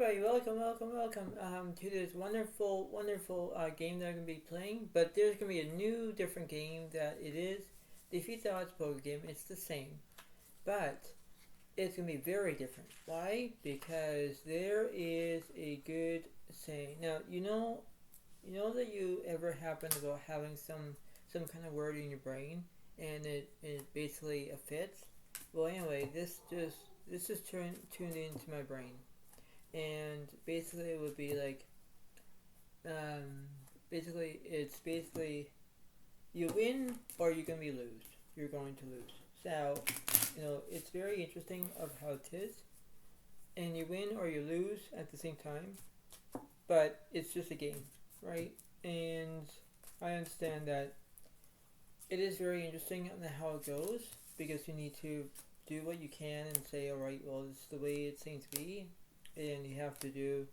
everybody, welcome to this wonderful game that I'm going to be playing. But there's going to be a new, different game that it is. Defeat the Odds poker game. It's the same, but it's going to be very different. Why? Because there is a good saying. Now, you know that you ever happen about having some kind of word in your brain, and it basically fits. Well, anyway, this is tuned into my brain, and basically it would be like, it's basically you win or you're gonna be lose. You're going to lose. So, it's very interesting of how it is, and you win or you lose at the same time, but it's just a game, right? And I understand that it is very interesting on how it goes because you need to do what you can and say, all right, well, this is the way it seems to be, and you have to do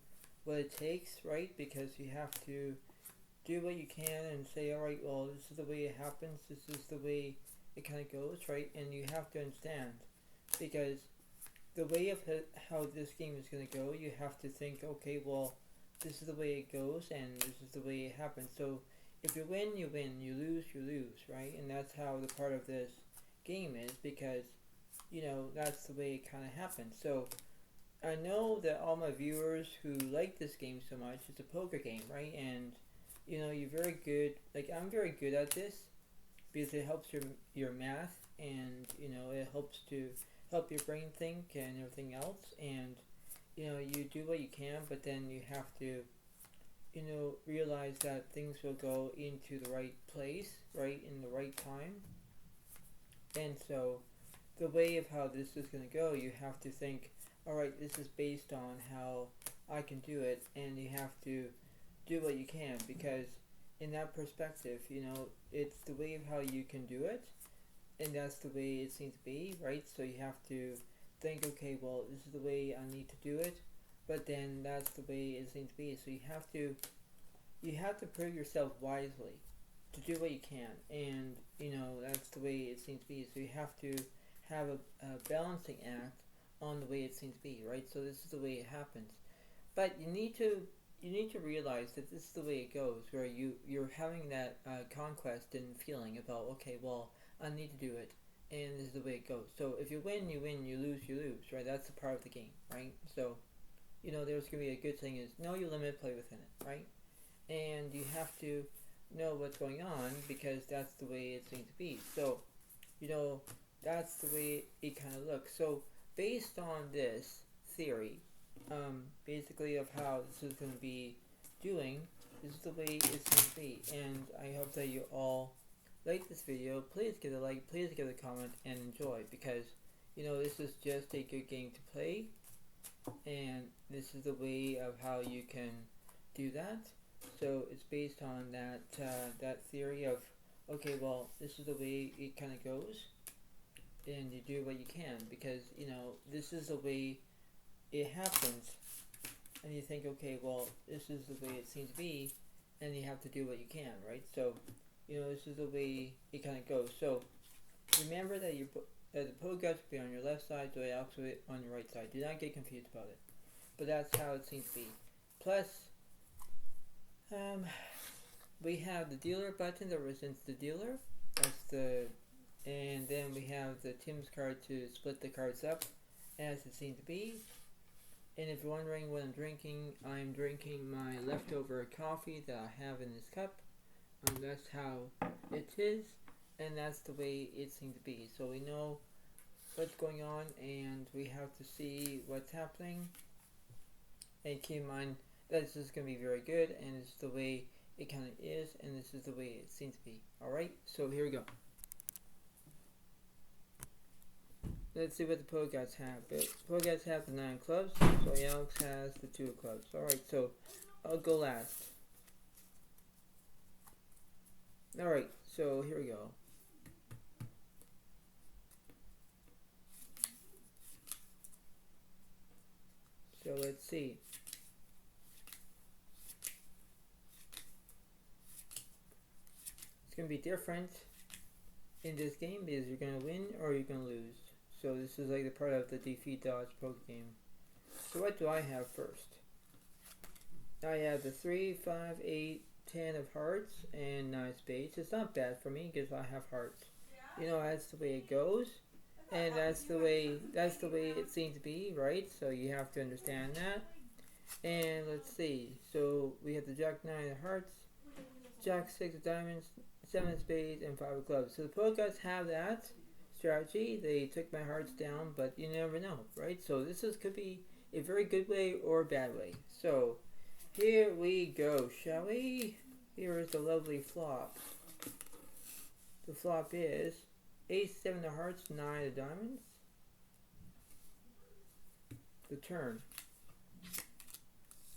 what it takes, right? Because you have to do what you can and say, all right, well, this is the way it happens, this is the way it kind of goes, right? And you have to understand, because the way of how this game is going to go, you have to think, okay, well, this is the way it goes, and this is the way it happens. So if you win, you win. You lose, right? And that's how the part of this game is, because that's the way it kind of happens. So I know that all my viewers who like this game so much, it's a poker game, right? And you're very good. Like, I'm very good at this because it helps your math, and it helps to help your brain think and everything else. And you do what you can, but then you have to realize that things will go into the right place, right, in the right time. And so the way of how this is going to go, you have to think, all right, this is based on how I can do it, and you have to do what you can, because in that perspective, it's the way of how you can do it, and that's the way it seems to be, right? So you have to think, okay, well, this is the way I need to do it, but then that's the way it seems to be. So you have to prove yourself wisely to do what you can, and that's the way it seems to be. So you have to have a balancing act on the way it seems to be, right? So this is the way it happens, but you need to realize that this is the way it goes, where you're having that conquest and feeling about, okay, well, I need to do it, and this is the way it goes. So if you win, you win. You lose, right? That's a part of the game, right? So there's gonna be a good thing is know your limit, play within it, right? And you have to know what's going on, because that's the way it seems to be. So that's the way it kind of looks. So based on this theory, basically of how this is going to be doing, this is the way it seems to be. And I hope that you all like this video. Please give a like, please give a comment, and enjoy, because this is just a good game to play, and this is the way of how you can do that. So it's based on that theory of, okay, well, this is the way it kind of goes, and you do what you can, because this is the way it happens, and you think, okay, well, this is the way it seems to be, and you have to do what you can, right? So this is the way it kind of goes. So remember that that the poker guts will be on your left side, so the opposite on your right side. Do not get confused about it, but that's how it seems to be. Plus, we have the dealer button that represents the dealer. And then we have the Tim's card to split the cards up as it seems to be. And if you're wondering what I'm drinking my leftover coffee that I have in this cup. That's how it is, and that's the way it seems to be. So we know what's going on, and we have to see what's happening. And keep in mind that this is going to be very good, and it's the way it kind of is, and this is the way it seems to be. Alright, so here we go. Let's see what the pro guys have. The pro guys have the 9 clubs, so Alex has the 2 of clubs. Alright, so I'll go last. Alright, so here we go. So let's see. It's going to be different in this game because you're going to win or you're going to lose. So this is like the part of the defeat dodge poker game. So what do I have first? I have the 3, 5, 8, 10 of hearts and 9 spades. It's not bad for me because I have hearts. You know, that's the way it goes. And that's the way it seems to be, right? So you have to understand that. And let's see. So we have the Jack 9 of hearts, Jack 6 of diamonds, 7 of spades, and 5 of clubs. So the pro guys have that strategy. They took my hearts down, but you never know, right? So could be a very good way or a bad way. So here we go, shall we? Here is the lovely flop. The flop is Ace 7 of hearts, 9 of diamonds. The turn.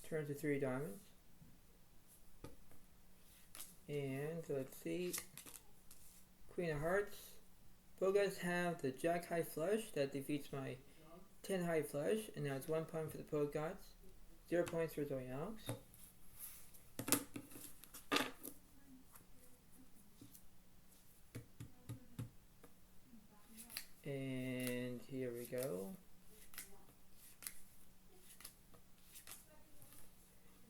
Turn to 3 diamonds. And let's see. Queen of hearts. Both guys have the Jack high flush that defeats my 10 high flush, and now it's 1 point for the pro gods, 0 points for Zoe Alex. And here we go.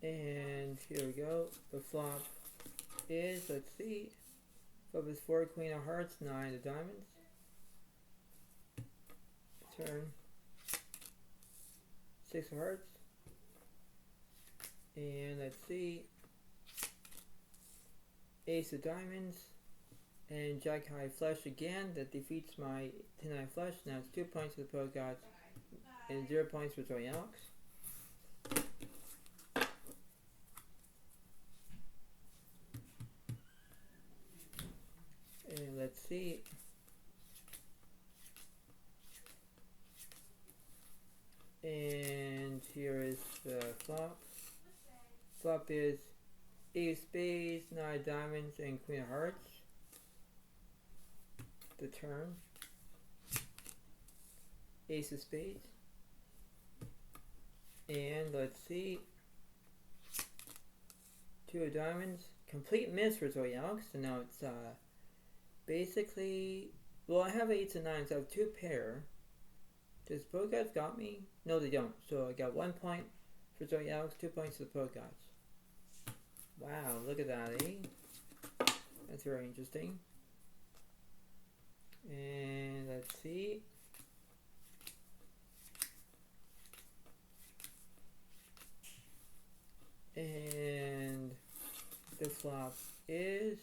And here we go. The flop is, let's see, flop is 4 queen of hearts, 9 of diamonds. Turn 6 of hearts. And let's see, Ace of diamonds and Jack high flush again that defeats my 10 high flush. Now it's 2 points for the pro gods and 0 points for Zoe Alex. And let's see. And here is the flop. Flop is Ace of spades, 9 diamonds, and Queen of hearts. The turn. Ace of spades. And let's see. 2 of diamonds. Complete miss for Zoe Alex. So now it's basically, well, I have 8s and 9s. I have 2 pair. Does pro guys got me? No, they don't. So I got 1 point for Zoe Alex, 2 points to the pro guys. Wow, look at that, eh? That's very interesting. And let's see. And the flop is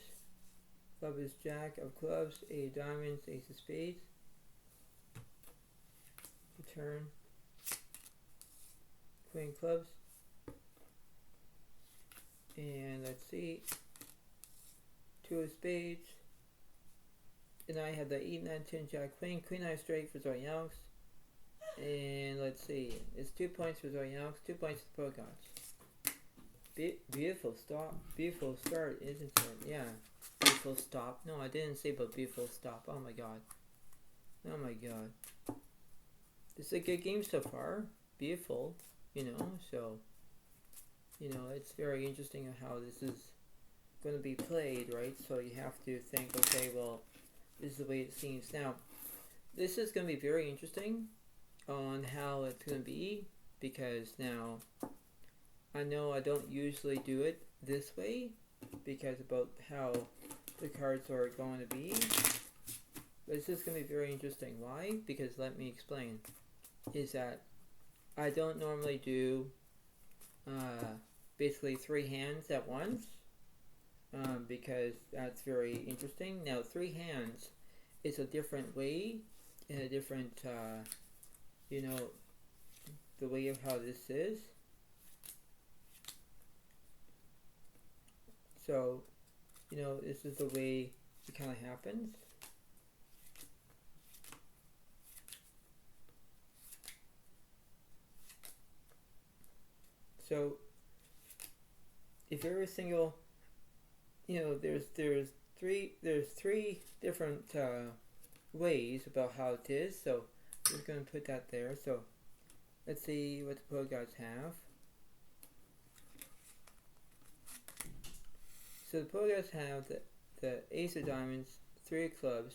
Jack of clubs, 8 of diamonds, Ace of spades. The turn. Queen clubs. And let's see. 2 of spades. And I have the 8, 9, 10, Jack, Queen. Queen high straight for Zoe Alex. And let's see. It's 2 points for Zoe Alex, 2 points for the pro gods. Beautiful stop. Beautiful start, isn't it? Yeah. Beautiful stop. No, I didn't say but beautiful stop. Oh my god. Oh my god. It's a good game so far. Beautiful. You know, so you know, it's very interesting how this is going to be played, right? So you have to think, okay, well, this is the way it seems. Now, this is going to be very interesting on how it's going to be, because now I know I don't usually do it this way because about how the cards are going to be. But this is going to be very interesting. Why? Because let me explain. Is that I don't normally do basically 3 hands at once because that's very interesting. Now 3 hands is a different way and a different you know, the way of how this is. So you know, this is the way it kind of happens. So if every single, you know, there's three different ways about how it is. So we're going to put that there. So let's see what the pro guys have. So the pro guys have the Ace of diamonds, 3 of clubs,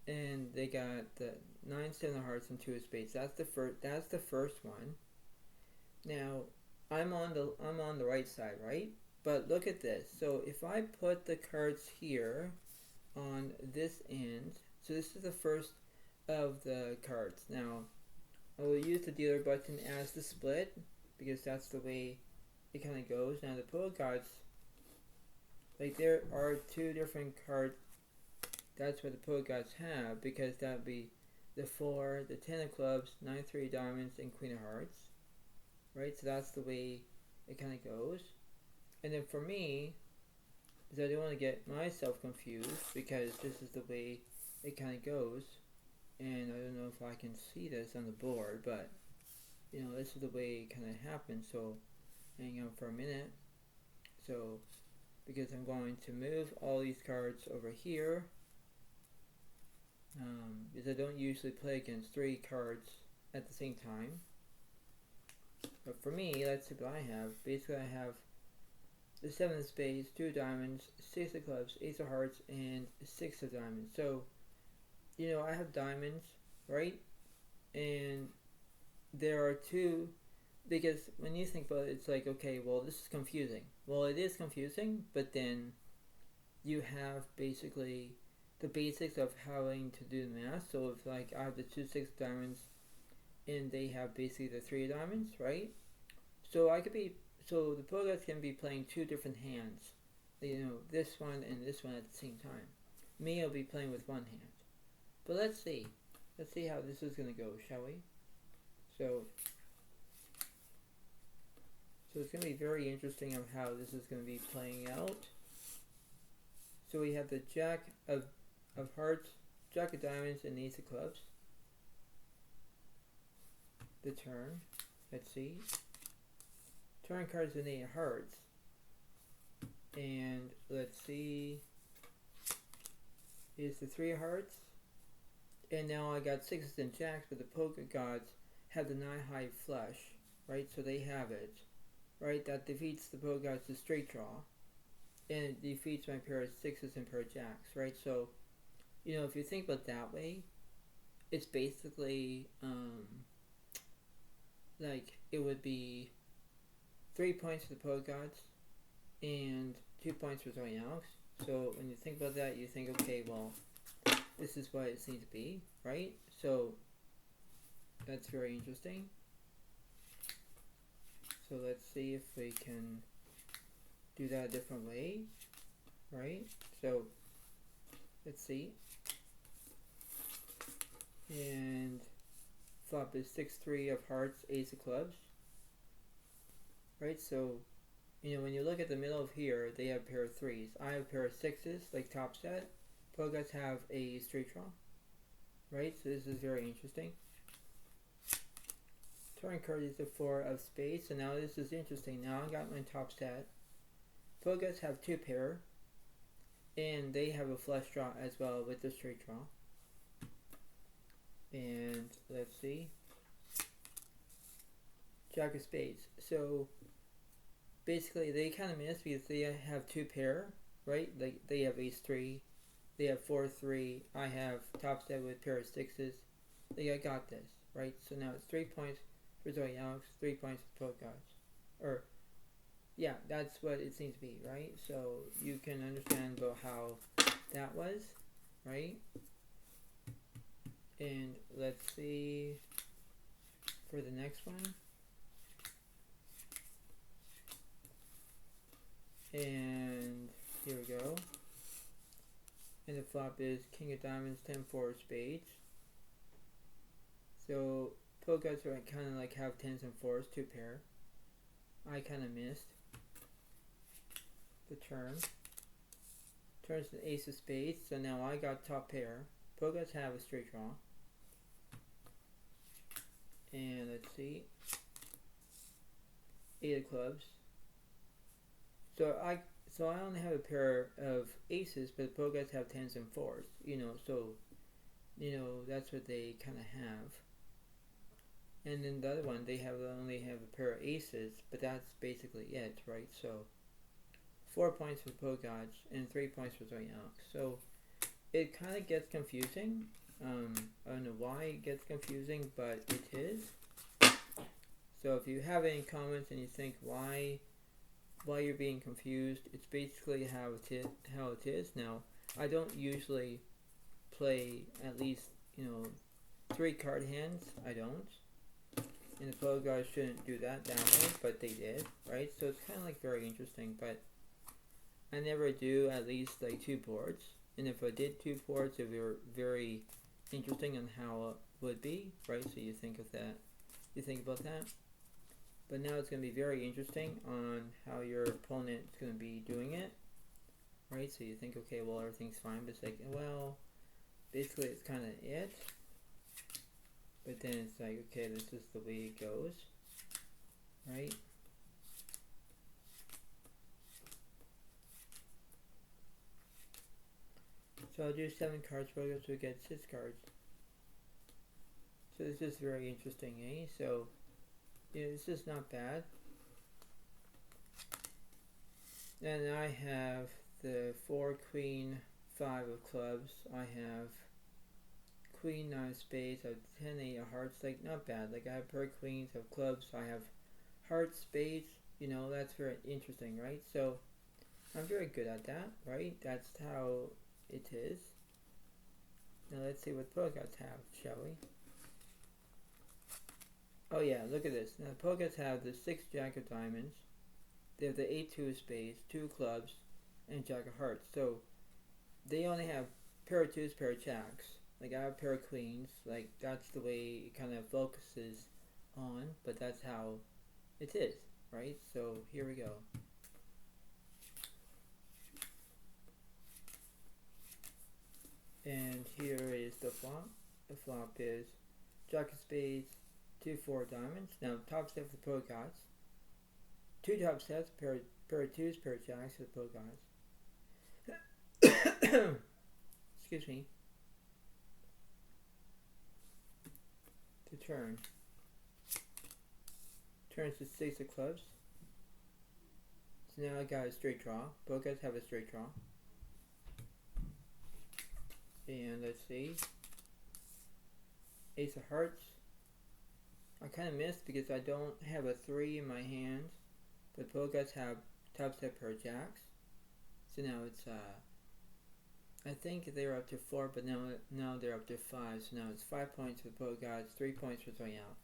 and they got the 9, 7 of hearts, and 2 of spades. That's the first one. Now, I'm on the right side, right? But look at this. So if I put the cards here on this end, so this is the first of the cards. Now I will use the dealer button as the split because that's the way it kind of goes. Now the pull cards, like there are two different cards. That's what the pull cards have because that would be the 4, the 10 of clubs, 9, 3 diamonds, and queen of hearts. Right, so that's the way it kind of goes. And then for me, is I don't want to get myself confused because this is the way it kind of goes. And I don't know if I can see this on the board, but you know, this is the way it kind of happens. So hang on for a minute. So because I'm going to move all these cards over here, because I don't usually play against 3 cards at the same time. But for me, let's see what I have. Basically, I have the 7 of spades, 2 diamonds, 6 of clubs, ace of hearts, and 6 of diamonds. So, you know, I have diamonds, right? And there are 2, because when you think about it, it's like, okay, well, this is confusing. Well, it is confusing, but then you have basically the basics of having to do the math. So if like I have the 2 6 diamonds and they have basically the 3 diamonds, right? So the pro guys can be playing 2 different hands. You know, this one and this one at the same time. Me, I'll be playing with 1 hand. But let's see. Let's see how this is going to go, shall we? So it's going to be very interesting of how this is going to be playing out. So we have the Jack of hearts, Jack of diamonds, and ace of clubs. The turn. Let's see. Turn cards in 8 of hearts. And let's see. Is the 3 of hearts. And now I got 6s and jacks, but the poker gods have the 9 high flush. Right? So they have it. Right? That defeats the poker gods to straight draw. And it defeats my pair of 6s and pair of jacks. Right? So, you know, if you think about it that way, it's basically like it would be 3 points for the pro gods and 2 points for Zoe Alex. So when you think about that, you think, okay, well, this is what it seems to be, right? So that's very interesting. So let's see if we can do that a different way, right? So let's see. And flop is 6-3 of hearts, ace of clubs. Right, so, you know, when you look at the middle of here, they have a pair of 3s. I have a pair of 6s, like top set. Pro guys have a straight draw. Right, so this is very interesting. Turn card is the 4 of spades, so now this is interesting. Now I got my top set. Pro guys have 2 pair, and they have a flush draw as well with the straight draw. And let's see. Jack of spades. So basically they kind of miss because they have 2 pair, right? Like they have ace 3, they have 4-3. I have top set with pair of 6s. Like I got this, right? So now it's 3 points for Zoe Alex, 3 points for pro guys. Or yeah, that's what it seems to be, right? So you can understand about how that was, right? And let's see for the next one. And here we go. And the flop is king of diamonds, 10-4 of spades. So pro guys are kind of like have 10s and 4s, 2 pair. I kind of missed the turn. Turns the ace of spades, so now I got top pair. Pro guys have a straight draw. And let's see. 8 of clubs. So I only have a pair of aces, but the pro guys have 10s and 4s. You know, so you know that's what they kind of have. And then the other one, they only have a pair of aces, but that's basically it, right? So 4 points for pro gods and 3 points for Zoe Alex. So it kind of gets confusing. I don't know why it gets confusing, but it is. So if you have any comments and you think why you're being confused, it's basically how it is. Now, I don't usually play at least 3 card hands. I don't. And the pro guys shouldn't do that way, but they did, right? So it's kind of like very interesting, but I never do at least like 2 boards. And if I did 2 boards, it would be very interesting on how it would be, right? So you think of that, you think about that. But now it's going to be very interesting on how your opponent is going to be doing it, right? So you think, okay, well, everything's fine, but it's like, well, basically it's kind of it. But then it's like, okay, this is the way it goes, right? So I'll do 7 cards, but I'll get 6 cards. So this is very interesting, eh? So, this is not bad. And I have the 4 queen, 5 of clubs. I have queen, 9 of spades. I have 10, 8 of hearts. Like, not bad. Like, I have pair of queens, of clubs. I have hearts, spades. That's very interesting, right? So, I'm very good at that, right? That's how it is. Now, let's see what pro guys have, shall we? Oh, yeah, look at this. Now, the pro guys have the 6 jack of diamonds. They have the 8 2 of spades, 2 clubs, and jack of hearts. So, they only have pair of 2s, pair of jacks. Like, I have a pair of queens. Like, that's the way it kind of focuses on, but that's how it is, right? So, here we go. And here is the flop. The flop is jack of spades, 2 4 diamonds. Now, top set for the pro guys. 2 top sets, pair of 2s, pair of jacks for the pro guys. Excuse me. To turn. Turns to 6 of clubs. So now I got a straight draw. Both guys have a straight draw. And let's see. Ace of hearts. I kind of missed because I don't have a 3 in my hand. But both guys have top set pair of jacks. So now it's I think they're up to 4, but now they're up to 5. So now it's 5 points for both guys, 3 points for Tony Alex.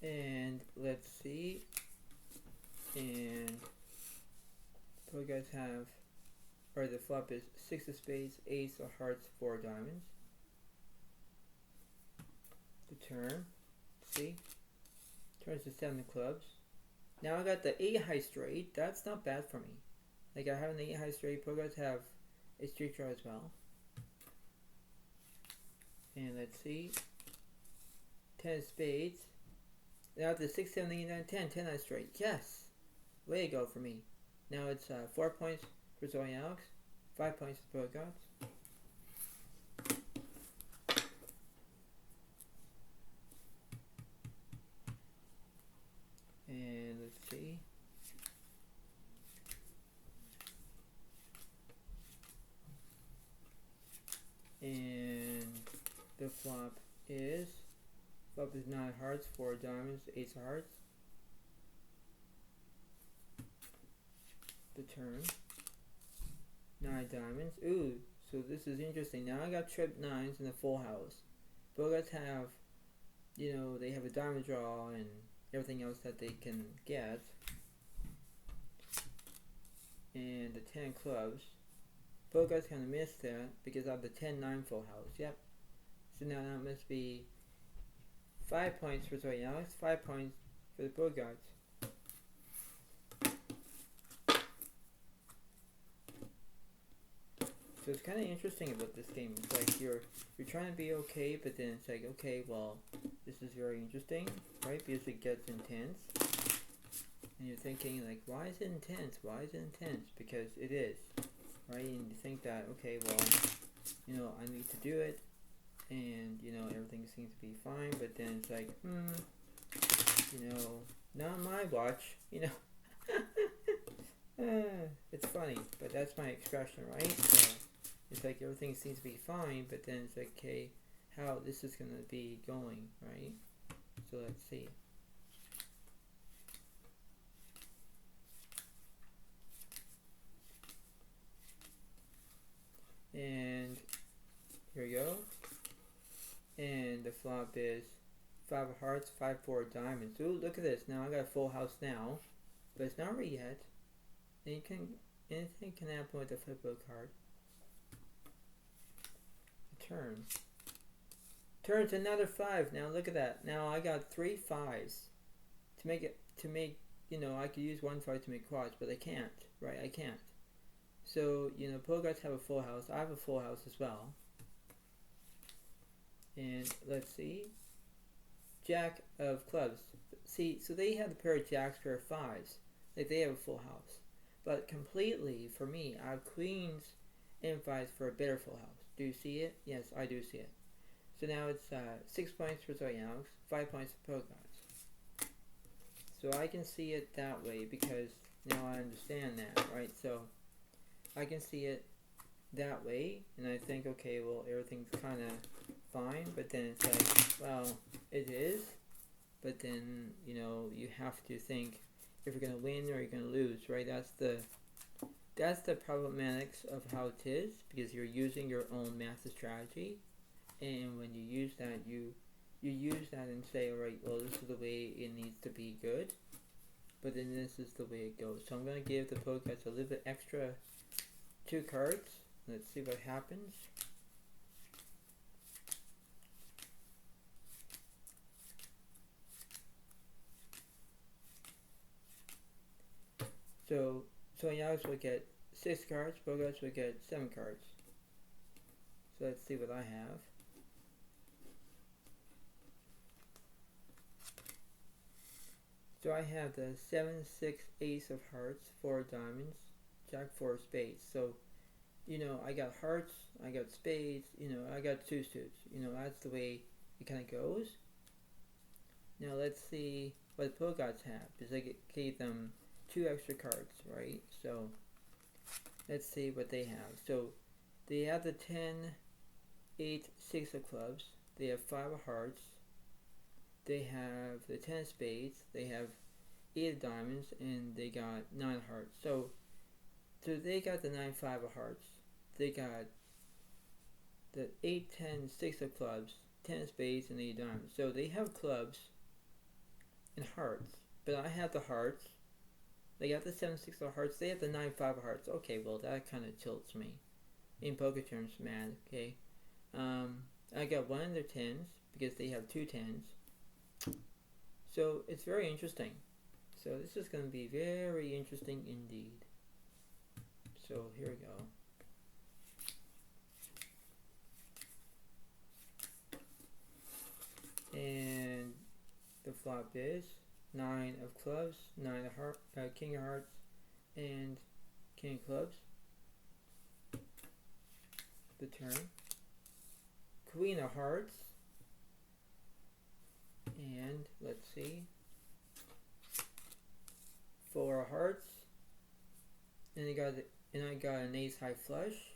And let's see. And both guys have, or the flop is 6 of spades, ace of hearts, 4 diamonds. The turn, see, turns to 7 of clubs. Now I got the 8 high straight. That's not bad for me. Like, I have an 8 high straight. Both guys have a straight draw as well. And let's see, 10 of spades. Now the 6, 7, 8, 9, 10, 10 high straight. Yes, way to go for me. Now it's 4 points for Zoe Alex, 5 points for both guys. And let's see. And the flop is 9 hearts, 4 diamonds, ace of hearts. The turn, 9 diamonds. Ooh, so this is interesting. Now I got trip 9s in the full house. Both guys have, they have a diamond draw and everything else that they can get. And the 10 clubs. Both guys kind of missed that because I have the 10-9 full house. Yep. So now that must be 5 points for Zoe Alex, 5 points for the both guys. So it's kind of interesting about this game. It's like you're trying to be okay, but then it's like, okay, well, this is very interesting, right? Because it gets intense. And you're thinking, like, why is it intense? Why is it intense? Because it is, right? And you think that, okay, well, I need to do it. And, everything seems to be fine. But then it's like, Not on my watch, you know. It's funny, but that's my expression, right? So it's like everything seems to be fine, but then it's like, okay, how this is going to be going, right? So let's see. And here we go. And the flop is 5 of hearts, 5-4 diamonds. Ooh, look at this. Now I got a full house now, but it's not ready yet. And anything can happen with the flip of a card. Turn. Turns another 5. Now look at that. Now I got 3 5s to make you know, I could use 1 5 to make quads, but I can't. Right, I can't. So, you know, Pogots have a full house. I have a full house as well. And let's see. Jack of clubs. See, so they have the pair of jacks, pair of 5s. Like they have a full house. But completely, for me, I have queens and 5s for a better full house. Do you see it? Yes, I do see it. So now it's 6 points for Zoyanox, 5 points for Pogots. So I can see it that way because now I understand that, right? So I can see it that way, and I think, okay, well, everything's kind of fine, but then it's like, well, it is, but then, you know, you have to think if you're going to win or you're going to lose, right? That's the problematics of how it is, because you're using your own master strategy, and when you use that, you use that and say, alright, well, this is the way it needs to be good, but then this is the way it goes. So I'm going to give the Pokedex a little bit extra 2 cards. Let's see what happens. So Yogs will get 6 cards, Pokedex will get 7 cards. So let's see what I have. So I have the 7, 6, Ace of Hearts, 4 diamonds, Jack, 4 spades. So, you know, I got hearts, I got spades, you know, I got 2 suits. You know, that's the way it kind of goes. Now let's see what the Pogots have, because I gave them 2 extra cards, right? So let's see what they have. So they have the 10, 8, 6 of clubs. They have 5 of hearts. They have the 10 of spades. They have 8 of diamonds, and they got 9 of hearts. So they got the 9, 5 of hearts. They got the 8, 10, 6 of clubs, 10 of spades, and 8 of diamonds. So they have clubs and hearts, but I have the hearts. They got the 7, 6 of hearts. They have the 9, 5 of hearts. Okay, well, that kind of tilts me. In poker terms, mad, okay? I got 1 of their 10s, because they have 2 10s. So it's very interesting. So this is going to be very interesting indeed. So here we go. And the flop is 9 of clubs, 9 of hearts, king of hearts, and king of clubs. The turn. Queen of hearts. And let's see, 4 of hearts, and I got an ace high flush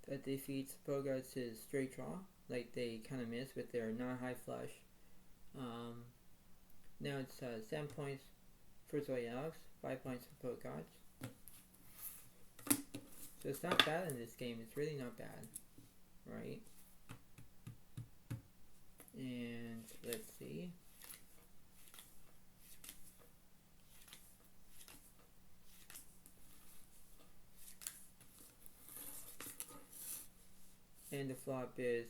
that defeats Pogots' straight draw. Like they kind of miss with their non-high flush. Now it's 7 points for Zoyanox, 5 points for Pogots. So it's not bad in this game. It's really not bad, right? And let's see. And the flop is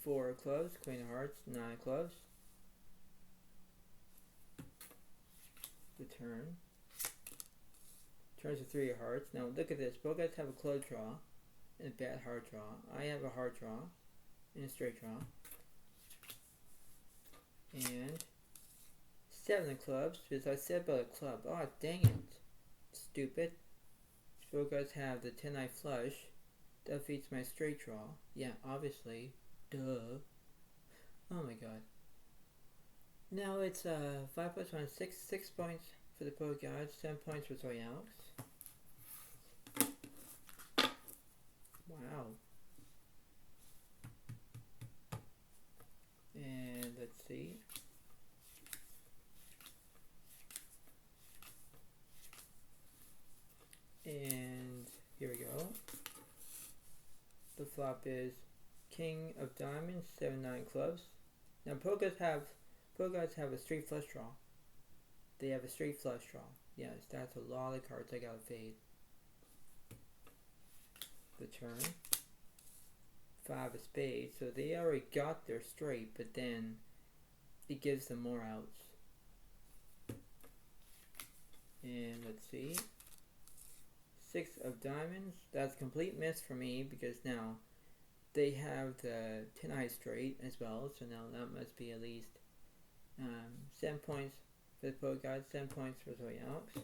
4 of clubs, queen of hearts, 9 of clubs. The turn. Turns to 3 of hearts. Now look at this. Both guys have a club draw and a bad heart draw. I have a heart draw and a straight draw. And 7 of clubs, because I said about a club. Oh, dang it. Stupid. So guys have the 10-eye flush. That defeats my straight draw. Yeah, obviously. Duh. Oh my god. Now it's 5 plus 1, 6 points for the pro guards, 7 points for Toy Alex. Wow. And let's see. And here we go. The flop is King of Diamonds, 7-9 clubs. Now pro guys have a straight flush draw. They have a straight flush draw. Yes, that's a lot of cards I gotta fade. The turn. 5 of spades, so they already got their straight, but then it gives them more outs. And let's see. 6 of diamonds. That's a complete miss for me because now they have the 10 high straight as well, so now that must be at least 7 points for the pro guide, 7 points for Zoe Alex.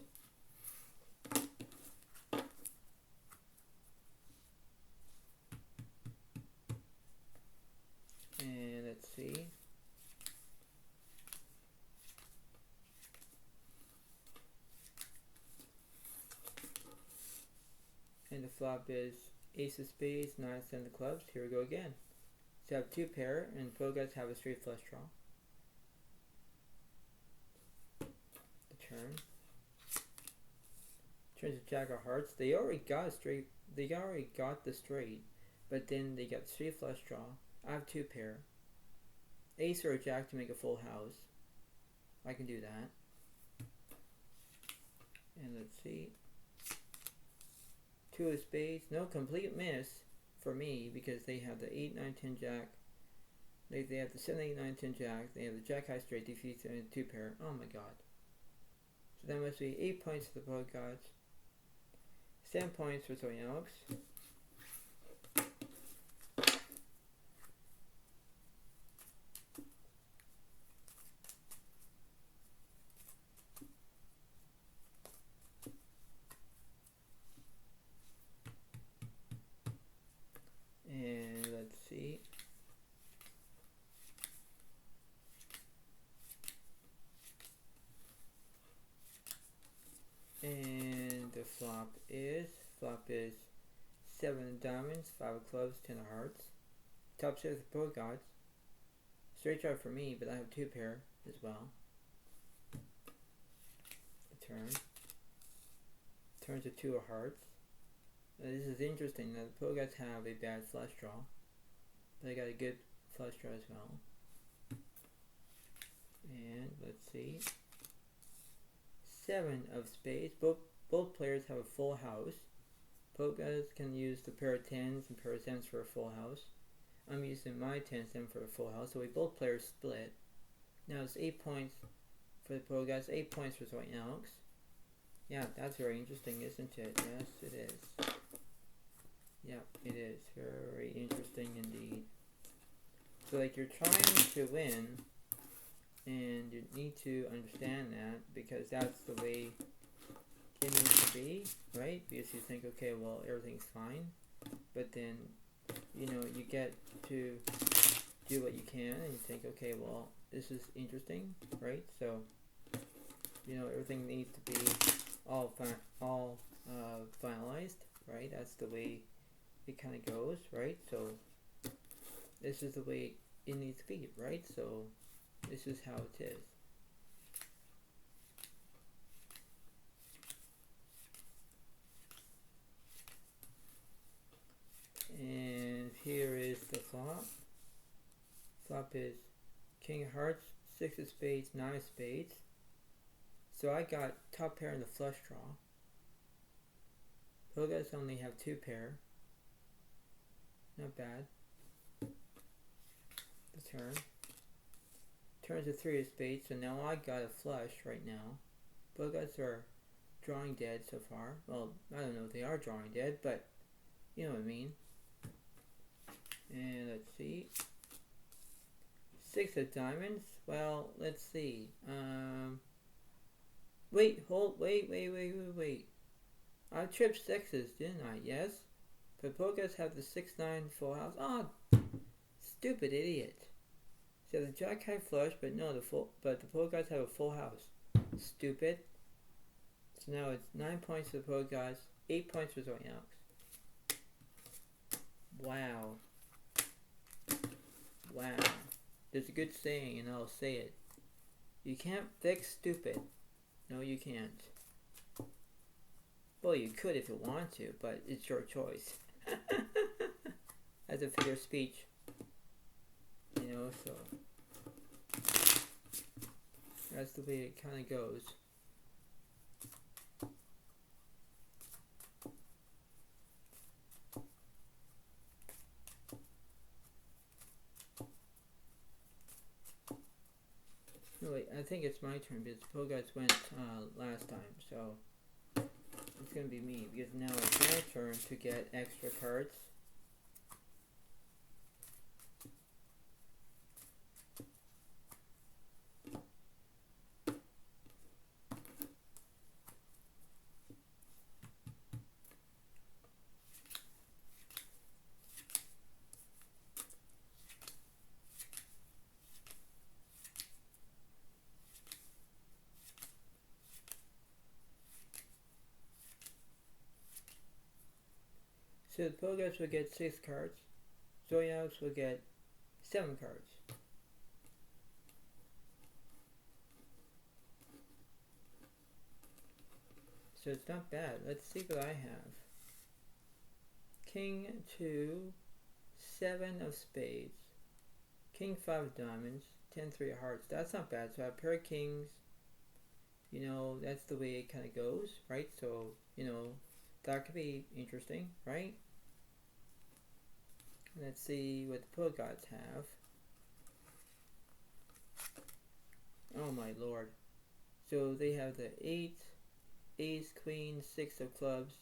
And let's see. And the flop is Ace of Spades, 9 of clubs. Here we go again. So I have 2 pair, and pro guys have a straight flush draw. The turn. Turns to Jack of Hearts. They already got a straight. They already got the straight, but then they got straight flush draw. I have 2 pair. Ace or a Jack to make a full house. I can do that. And let's see. 2 of spades. No, complete miss for me because they have the 8, 9, 10 Jack. They have the 7, 8, 9, 10 Jack. They have the Jack high straight defeats and a 2 pair. Oh my god. So that must be 8 points for the pro gods. 7 points for Tony Alex. And let's see. And the flop is 7 of diamonds, 5 of clubs, 10 of hearts. Top set of the pro gods. Straight draw for me, but I have 2 pair as well. The turn. Turns to 2 of hearts. Now this is interesting. Now the pro guys have a bad flush draw, but I got a good flush draw as well. And let's see. 7 of spades. Both players have a full house. Pro guys can use the pair of 10s and pair of 7s for a full house. I'm using my 10-7 for a full house, so we both players split. Now it's 8 points for the pro guys, 8 points for White Alex. Yeah, that's very interesting, isn't it? Yes, it is. Yeah, it is very interesting indeed. So like you're trying to win, and you need to understand that because that's the way it needs to be, right? Because you think, okay, well, everything's fine, but then you know you get to do what you can, and you think, okay, well, this is interesting, right? So you know everything needs to be all finalized, right? That's the way it kind of goes, right? So this is the way it needs to be, right? So this is how it is. And here is the flop. Flop is King of Hearts, 6 of spades, 9 of spades. So I got top pair in the flush draw. Pro guys only have 2 pair. Not bad. The turn. Turns to 3 of spades, so now I got a flush right now. Pro guys are drawing dead so far. Well, I don't know if they are drawing dead, but you know what I mean. And let's see. 6 of diamonds. Well, let's see. Wait. I tripped 6s, didn't I? Yes. But pro guys have the 6-9 full house. Oh, stupid idiot. So the jack high flush, but no, the poker gods have a full house. Stupid. So now it's 9 points for the poker gods, 8 points for Zoe Alex. Wow. Wow. There's a good saying, and I'll say it. You can't fix stupid. No, you can't. Well, you could if you want to, but it's your choice. As a figure of speech. You know, so that's the way it kind of goes. No, wait, I think it's my turn because the Poguys went last time, so it's going to be me because now it's my turn to get extra cards. So the Poguys will get 6 cards. Zoe Alex will get 7 cards. So it's not bad. Let's see what I have. King 2, 7 of spades, King 5 of diamonds, 10 3 of hearts. That's not bad. So I have a pair of kings. You know, that's the way it kind of goes, right? So, you know, that could be interesting, right? Let's see what the Poe gods have. Oh my lord. So they have the 8, ace, queen, 6 of clubs,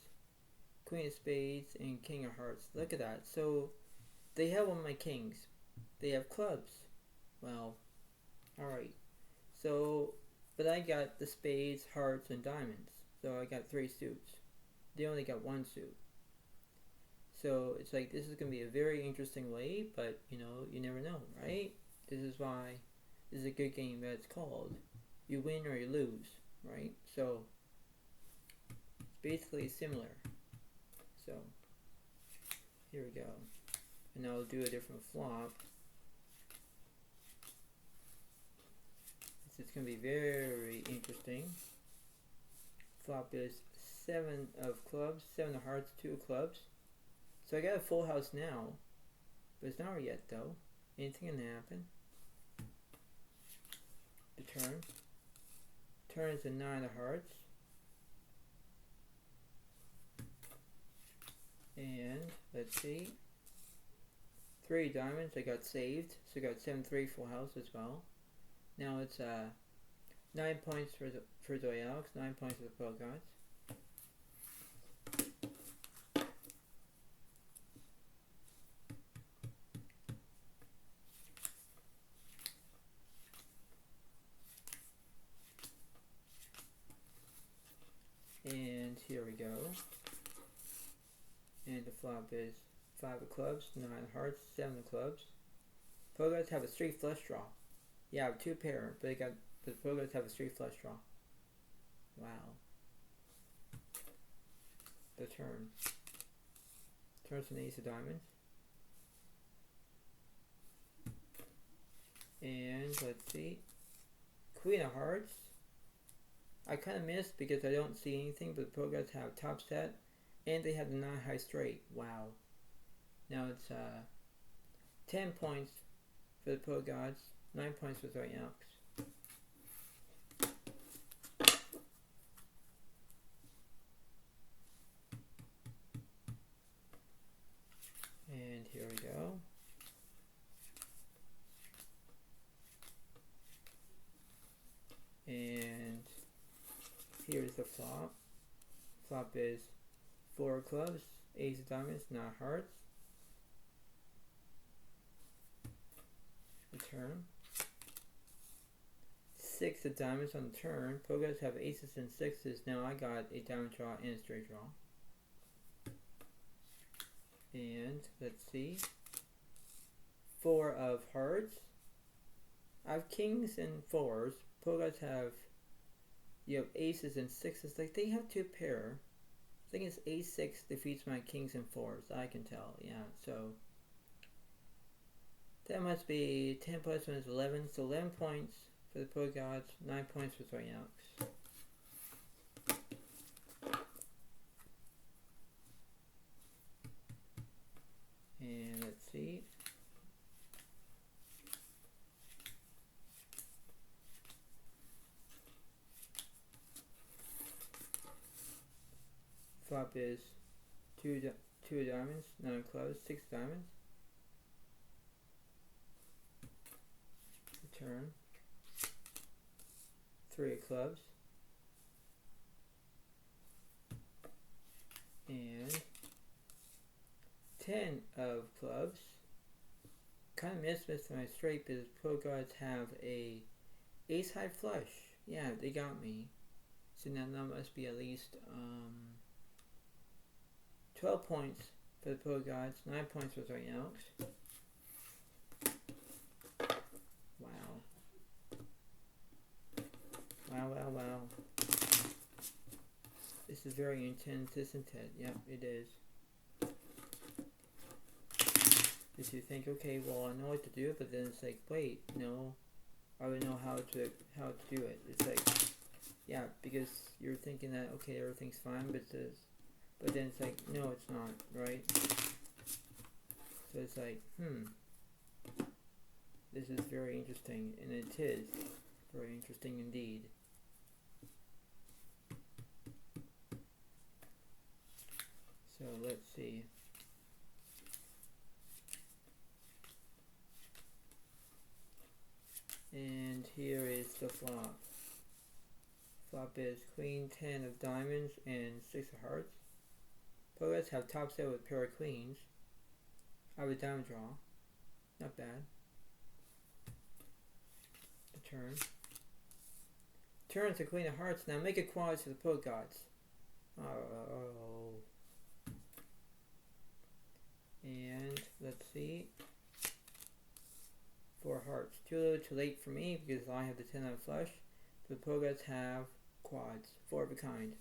queen of spades, and king of hearts. Look at that. So they have one of my kings. They have clubs. Well, alright. So, but I got the spades, hearts, and diamonds. So I got 3 suits. They only got 1 suit. So it's like, this is going to be a very interesting way, but you know, you never know, right? This is why this is a good game that it's called you win or you lose, right? So it's basically similar. So here we go. And I'll do a different flop. This is going to be very interesting. Flop is 7 of clubs, 7 of hearts, 2 of clubs. So I got a full house now, but it's not over yet though. Anything can happen. The turn. Turn is a 9 of hearts. And let's see. 3 diamonds. I got saved. So I got 7-3 full house as well. Now it's 9 points for Zoe Alex, 9 points for the Poe gods. And here we go. And the flop is 5 of clubs, 9 of hearts, 7 of clubs. Poe gods have a straight flush draw. Yeah, I have 2 pair, but the Poe gods have a straight flush draw. Wow. The turn. Turns an ace of diamonds. And let's see. Queen of hearts. I kind of missed because I don't see anything, but the Poe gods have top set, and they have the 9 high straight. Wow. Now it's 10 points for the Poe gods, 9 points for Zoe Alex. And here we go. And here's the flop. Flop is 4 of clubs, ace of diamonds, 9 hearts. The turn. 6 of diamonds on the turn. Poe gods have aces and 6s. Now I got a diamond draw and a straight draw. And let's see. 4 of hearts. I have kings and fours. Pro guards have, you have aces and sixes. Like, they have two pair. I think it's a6 defeats my kings and fours. I can tell. Yeah, so that must be 10 plus 1 is 11. So 11 points for the pro gods, 9 points for Zoyaux. And let's see. Flop is two diamonds, 9 clubs, 6 diamonds. Return. 3 of clubs. And 10 of clubs. Kind of missed my straight because pro guards have a ace high flush. Yeah, they got me. So now that must be at least 12 points for the pro guards, 9 points for Zoyaux. Wow. Wow. This is very intense, isn't it? Yep, it is. Because you think, okay, well, I know what to do, but then it's like, wait, no, I would know how to do it. It's like, yeah, because you're thinking that, okay, everything's fine, but then it's like, no, it's not, right? So it's like, this is very interesting, and it is very interesting indeed. So let's see. And here is the flop. Flop is queen, 10 of diamonds, and 6 of hearts. Players have top set with pair of queens. I have a diamond draw. Not bad. The turn. Turn to queen of hearts. Now make a quad to the pro gods. Oh. And let's see. 4 hearts. Too little, too late for me because I have the 10 of flush. The pro gods have quads. 4 of a kind.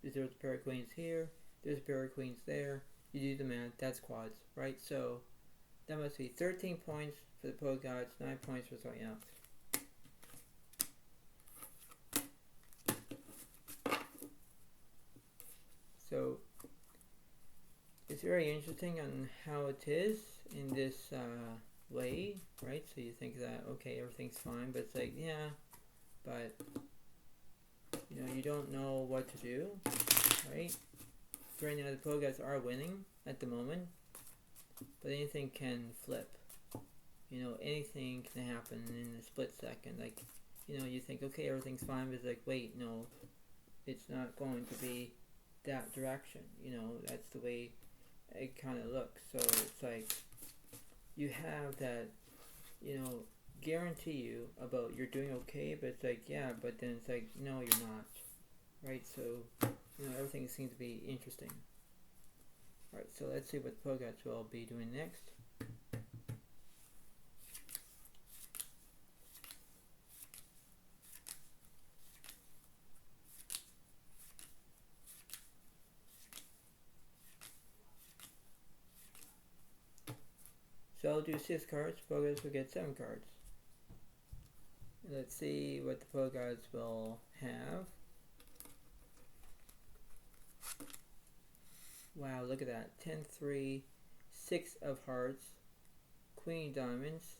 There's a pair of queens here. There's a pair of queens there. You do the math. That's quads, right? So that must be 13 points for the pro gods, 9 points for Zoyaux. So it's very interesting on how it is in this way, right? So you think that, okay, everything's fine, but it's like, yeah, but you know, you don't know what to do, right? Right now the pro guys are winning at the moment, but anything can flip. You know, anything can happen in a split second. Like, you know, you think, okay, everything's fine, but it's like, wait, no, it's not going to be that direction. You know, that's the way it kind of looks. So it's like, you have that, you know, guarantee you about you're doing okay, but it's like, yeah, but then it's like, no, you're not, right? So, you know, everything seems to be interesting. Alright, so let's see what the pro guys will be doing next. So I'll do 6 cards, pro guys will get 7 cards. Let's see what the pro guys will have. Wow, look at that. 10, 3, 6 of hearts, queen diamonds,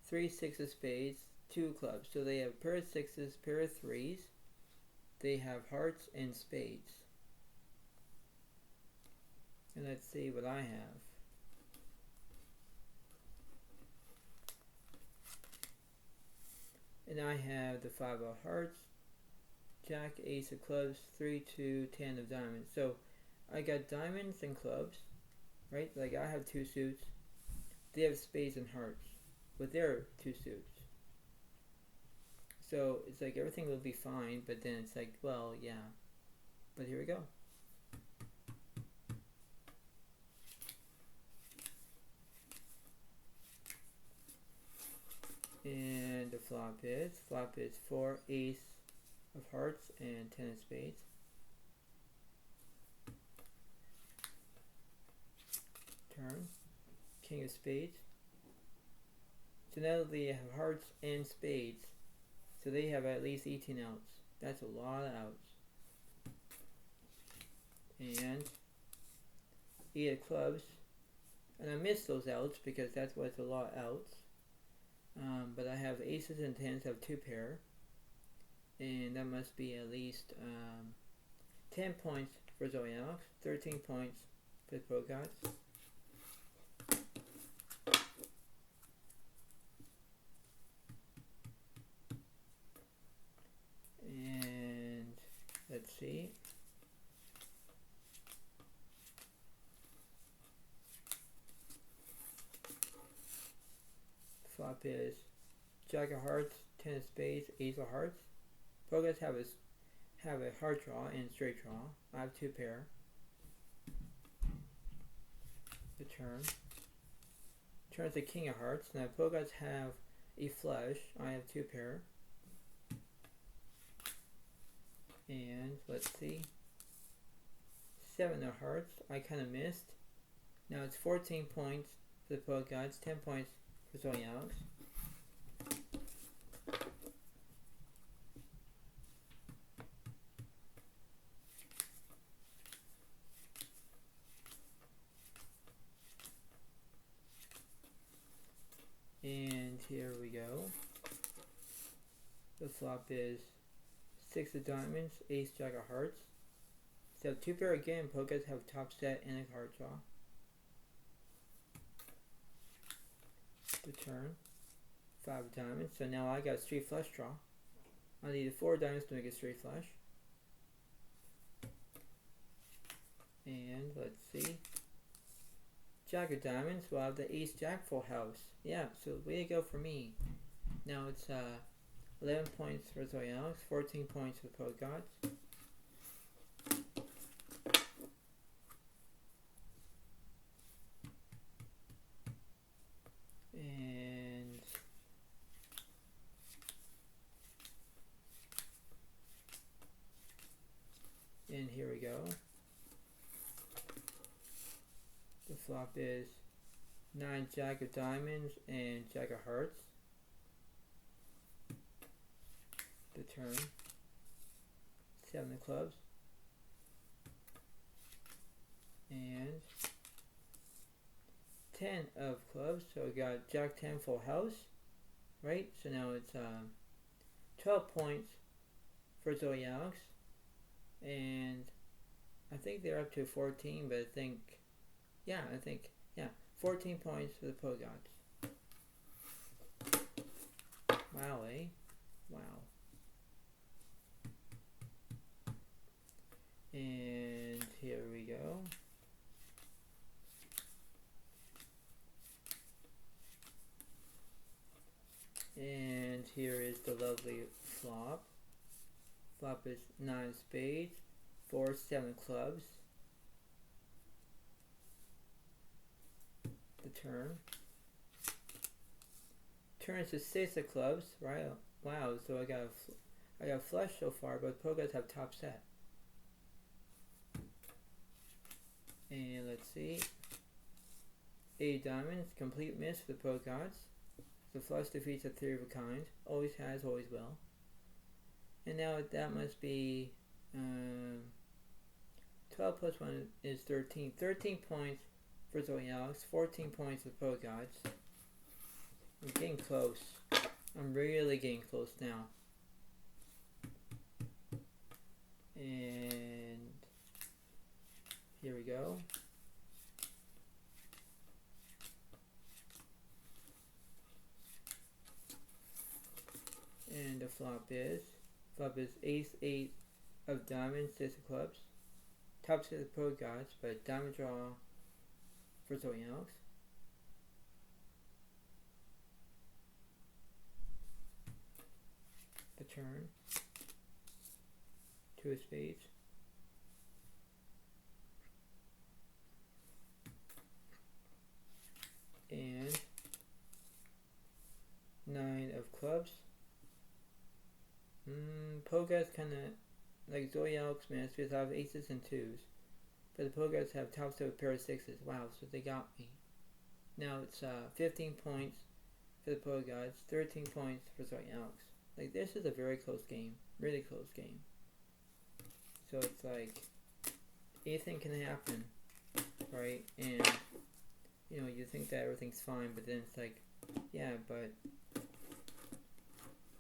3 6 of spades, 2 clubs. So they have a pair of 6s, pair of 3s. They have hearts and spades. And let's see what I have. And I have the 5 of hearts, jack, ace of clubs, 3, 2, 10 of diamonds. So I got diamonds and clubs, right? Like I have 2 suits. They have spades and hearts with their 2 suits. So it's like everything will be fine, but then it's like, well, yeah. But here we go. And the flop is 4 ace of hearts and 10 of spades. Turn, king of spades. So now they have hearts and spades. So they have at least 18 outs. That's a lot of outs. And 8 of clubs. And I missed those outs because that's what's a lot of outs. But I have aces and tens, I have 2 pair. And that must be at least 10 points for Zoe Alex, 13 points for the Pro Gods. And let's see. Flop is Jack of Hearts, 10 of Spades, Ace of Hearts. Pro Gods have a heart draw and straight draw. I have 2 pair. The turn. Turns the King of Hearts. Now Pro Gods have a flush. I have 2 pair. And let's see. 7 of Hearts. I kind of missed. Now it's 14 points for the Pro Gods, 10 points for Zoe Alex. And here we go. The flop is 6 of diamonds, ace, jack of hearts. So 2 pair again, Pro Gods have top set and a card draw. The turn. 5 of diamonds. So now I got a straight flush draw. I need 4 diamonds to make a straight flush. And let's see. Jack of diamonds. Well, I have the ace jack full house. Yeah, so way to go for me. Now it's 11 points for Zoe Alex, 14 points for the Pro Gods. And here we go. The flop is 9 jack of diamonds and jack of hearts. The turn. 7 of clubs. And 10 of clubs. So we got jack 10 full house. Right? So now it's 12 points for Zoe Alex. And I think they're up to 14, but I think 14 points for the Pro Gods. Wow, eh? Wow. And here we go. And here is the lovely flop. Flop is 9 spades, 4, 7 clubs. The turn. Turns to 6 of clubs. Right? Wow. So I got flush so far, but Pro Gods have top set. And let's see. 8 diamonds, complete miss for the Pro Gods. The flush defeats a 3 of a kind. Always has, always will. And now that must be 12 plus 1 is 13. 13 points for Zoe Alex, 14 points for the Pro Gods. I'm getting close. I'm really getting close now. And here we go. And the flop is ace 8 of diamonds, 6 of clubs. Top set of Pro Gods, but diamond draw for Zoe Alex. The turn. 2 of spades. And 9 Pogas kind of like Zoe Alex Masters have aces and twos, but the Pogas have tops of a pair of sixes. Wow, so they got me. Now it's 15 points for the Pogas, 13 points for Zoe Alex. Like, this is a very close game, really close game. So it's like anything can happen, right? And you think that everything's fine, but then it's like, yeah, but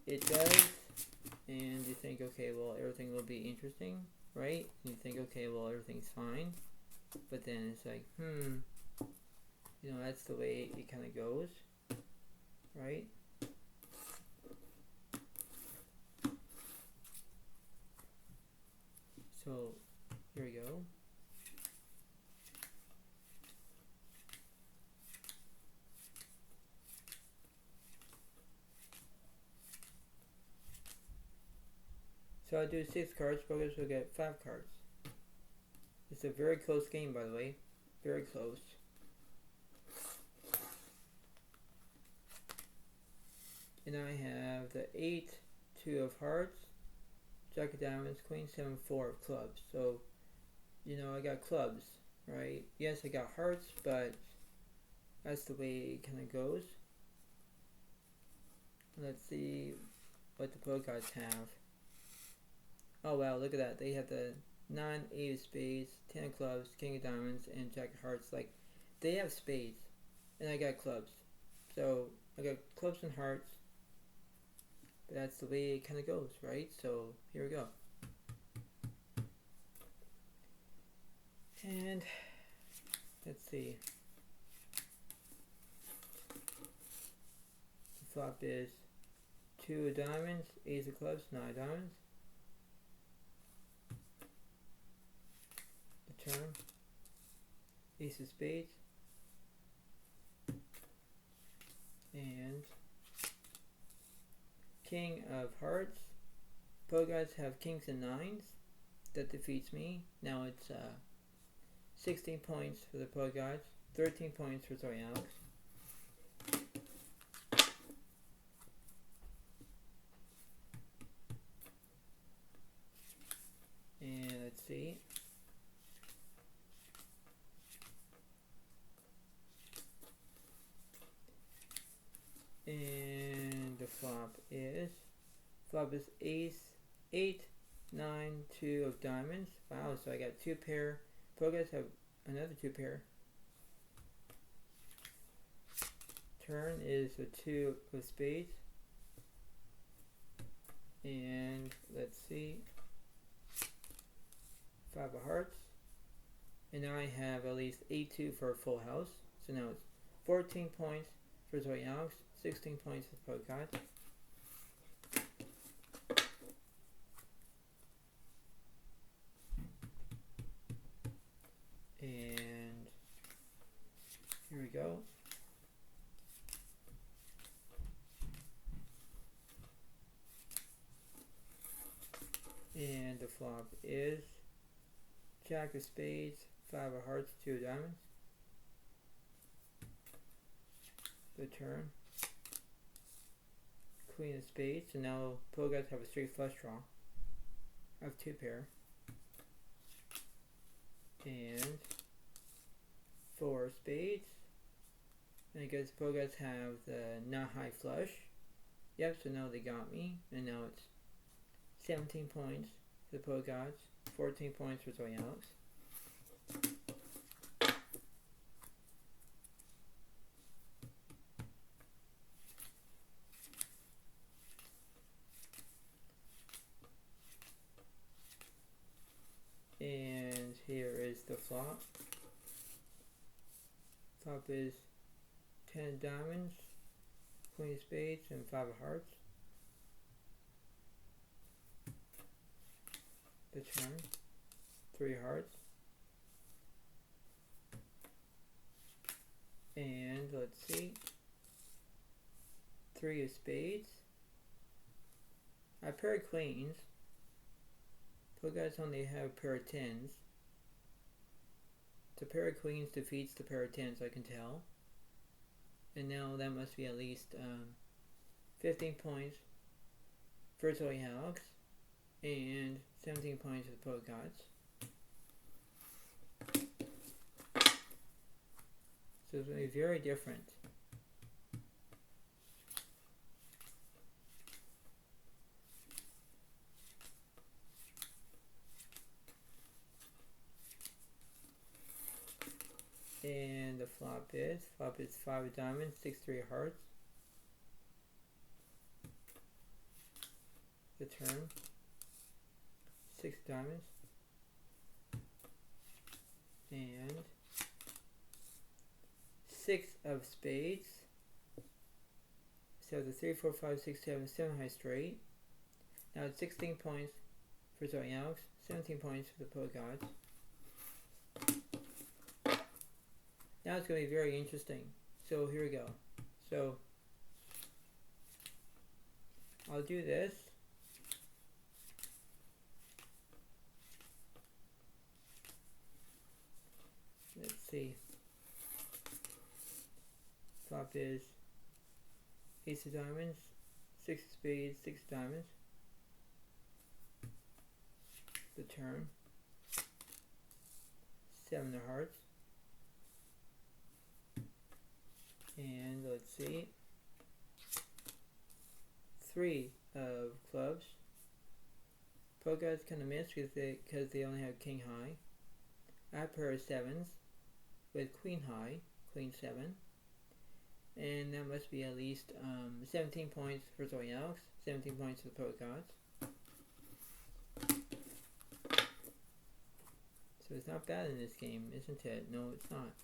it does, and you think, okay, well, everything will be interesting, right? And you think, okay, well, everything's fine, but then it's like, that's the way it kind of goes, right? So, here we go. So I do 6 cards, Pogas will get 5 cards. It's a very close game, by the way. Very close. And I have the 8, 2 of hearts, Jack of diamonds, Queen, 7, 4 of clubs. So, I got clubs, right? Yes, I got hearts, but that's the way it kind of goes. Let's see what the Pogas have. Oh wow, look at that. They have the 9, 8 of spades, 10 of clubs, King of diamonds, and Jack of hearts. Like, they have spades, and I got clubs. So, I got clubs and hearts. But that's the way it kind of goes, right? So, here we go. And, let's see. The flop is 2 of diamonds, ace of clubs, 9 of diamonds. Turn, ace of spades, and king of hearts. Pogas have kings and nines. That defeats me. Now it's 16 points for the Pogas, 13 points for Zoe Alex. And let's see. And the flop is ace, 8, 9, 2 of diamonds. Wow, so I got 2 pair. Pogas have another 2 pair. Turn is a 2 of spades. And let's see, 5 of hearts. And now I have at least 8-2 for a full house. So now it's 14 points for Zoe Alex, 16 points for Pogas. And here we go. And the flop is Jack of spades, 5 of hearts, 2 of diamonds. The turn, Queen of spades, and now Pogas have a straight flush draw. I have 2 pair. And 4 spades. And I guess Pogas have the not high flush. Yep, so now they got me. And now it's 17 points for the Pogas, 14 points for Zoe Alex. And here is the flop. Flop is 10 of diamonds, Queen of spades, and 5 of hearts. The turn, 3 hearts. And let's see, 3 of spades. I paired queens. Pogas only have a pair of tens. The pair of queens defeats the pair of tens, I can tell. And now that must be at least 15 points for Zoe Alex. and 17 points for the Poet Gods. So it's going to be very different. And the flop is 5 of diamonds, 6 3 of hearts. The turn, 6 diamonds, and 6 of spades. So the 3 4 5 6 7 7 high straight. Now it's 16 points for Zoe Alex, 17 points for the Poet Gods. Now it's going to be very interesting. So here we go. So I'll do this. Let's see. Flop is ace of diamonds, 6 of spades, 6 diamonds. The turn, 7 of hearts. And let's see, 3 of clubs. Poet Gods kind of missed because they only have king high. I have a pair of 7s with queen high, queen 7. And that must be at least 17 points for Zoe Alex, 17 points for the Poet Gods. So it's not bad in this game, isn't it? No, it's not.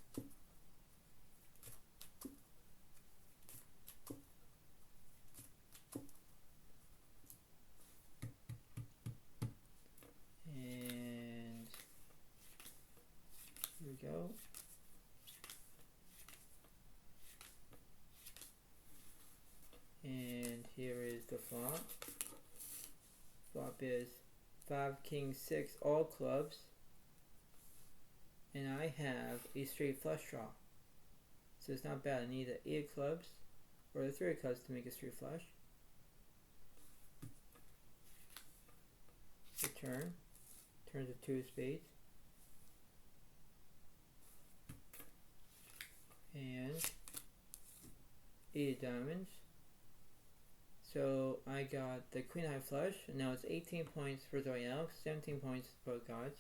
And here we go. And here is the flop. Flop is 5 king 6 all clubs, and I have a straight flush draw. So it's not bad. I need the 8 of clubs or the 3 of clubs to make a straight flush. The turn. Turns of 2 of spades. And 8 of diamonds. So I got the queen high flush, and now it's 18 points for Zoe Alex, 17 points for Poet Gods.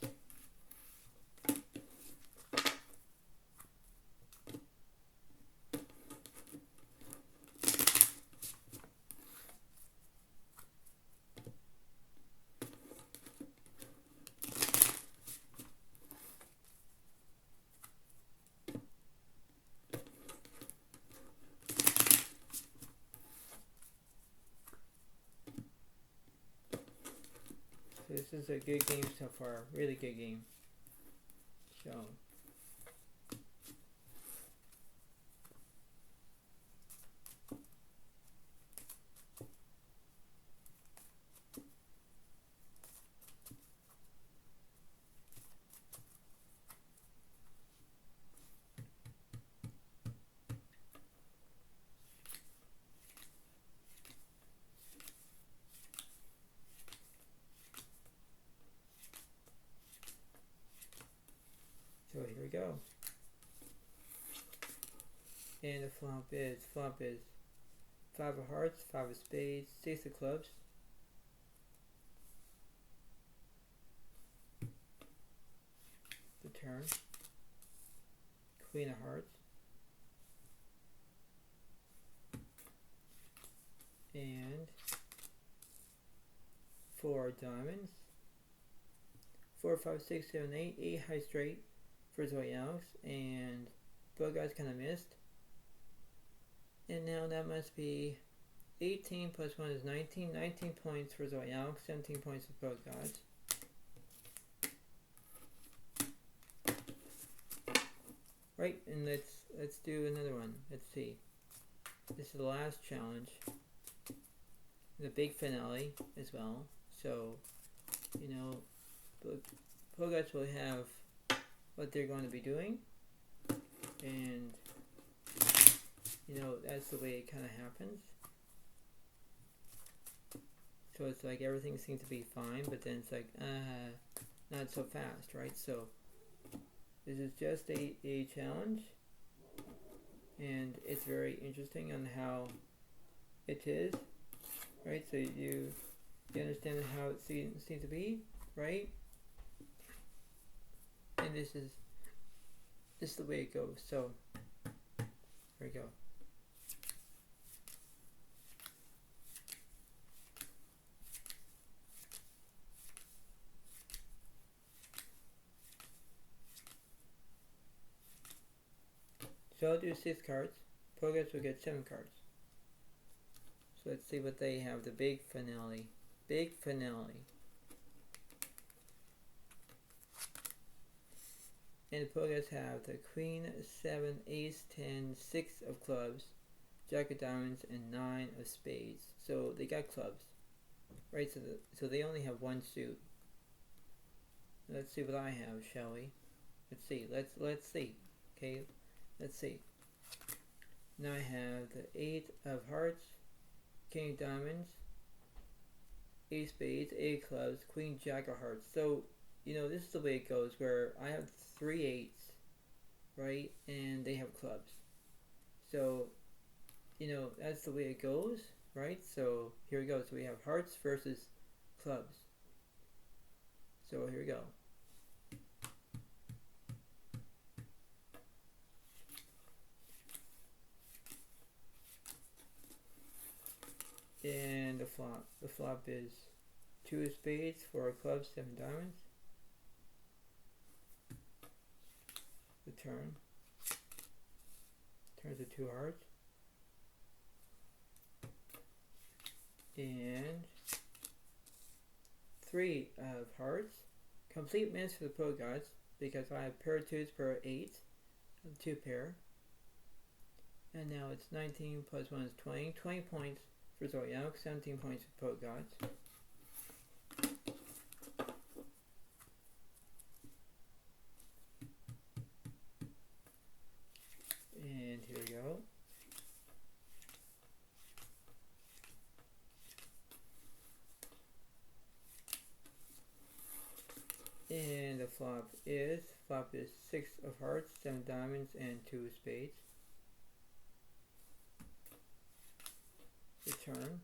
This is a good game so far, really good game. So here we go. And the flop is 5 of hearts, 5 of spades, 6 of clubs. The turn, queen of hearts. And 4 diamonds. 4 5 6 7 8, 8 high straight for Zoe Alex, and Poet Gods kind of missed. And now that must be 18 plus 1 is 19. 19 points for Zoe Alex, 17 points for Poet Gods. Right, and let's do another one. Let's see. This is the last challenge. The big finale as well. So, you know, Poet Gods will have what they're going to be doing, and you know, that's the way it kind of happens. So it's like everything seems to be fine, but then it's like, not so fast, right? So this is just a challenge, and it's very interesting on how it is, right? So you understand how it seems to be, right? And this is the way it goes. So here we go. So I'll do 6 cards. Progress will get 7 cards. So let's see what they have. The big finale. Big finale. And the progress have the Queen, 7, Ace, 10, 6 of clubs, Jack of diamonds, and 9 of spades. So they got clubs, right? So they only have 1 suit. Let's see what I have, shall we? Let's see. Let's see. Okay, let's see. Now I have the 8 of hearts, King of diamonds, Ace spades, 8 clubs, Queen, Jack of hearts. So this is the way it goes, where I have 3 8s, right? And they have clubs. So, that's the way it goes, right? So here we go. So we have hearts versus clubs. So here we go. And the flop. The flop is 2 of spades, 4 of clubs, 7 diamonds. The turn. Turns to 2 hearts. And 3 of hearts. Complete miss for the pro gods because I have pair of 2s, pair of 8s, 2 pair. And now it's 19 plus 1 is 20. 20 points for Zodiac, 17 points for pro gods. And here we go. And the flop is 6 of hearts, 7 diamonds, and 2 of spades. The turn.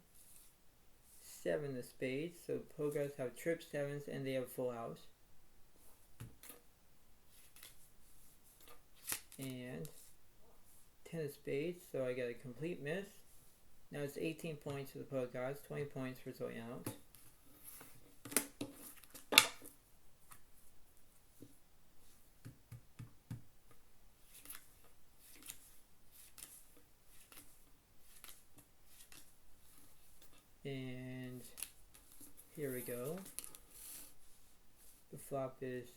7 of spades, so Pogas have trip 7s and they have full house. And 10 of spades, so I got a complete miss. Now it's 18 points for the Pogas, 20 points for Zoyanox. And here we go. The flop is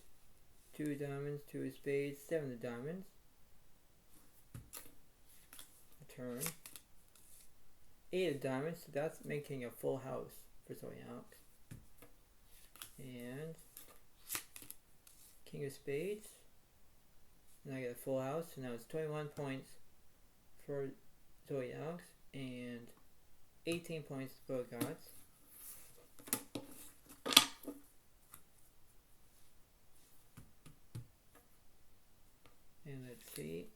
2 diamonds, 2 of spades, 7 of diamonds. The turn. 8 of diamonds, so that's making a full house for Zoyanox. And King of spades. And I get a full house, so now it's 21 points for Zoyanox and 18 points for both gods. And let's see.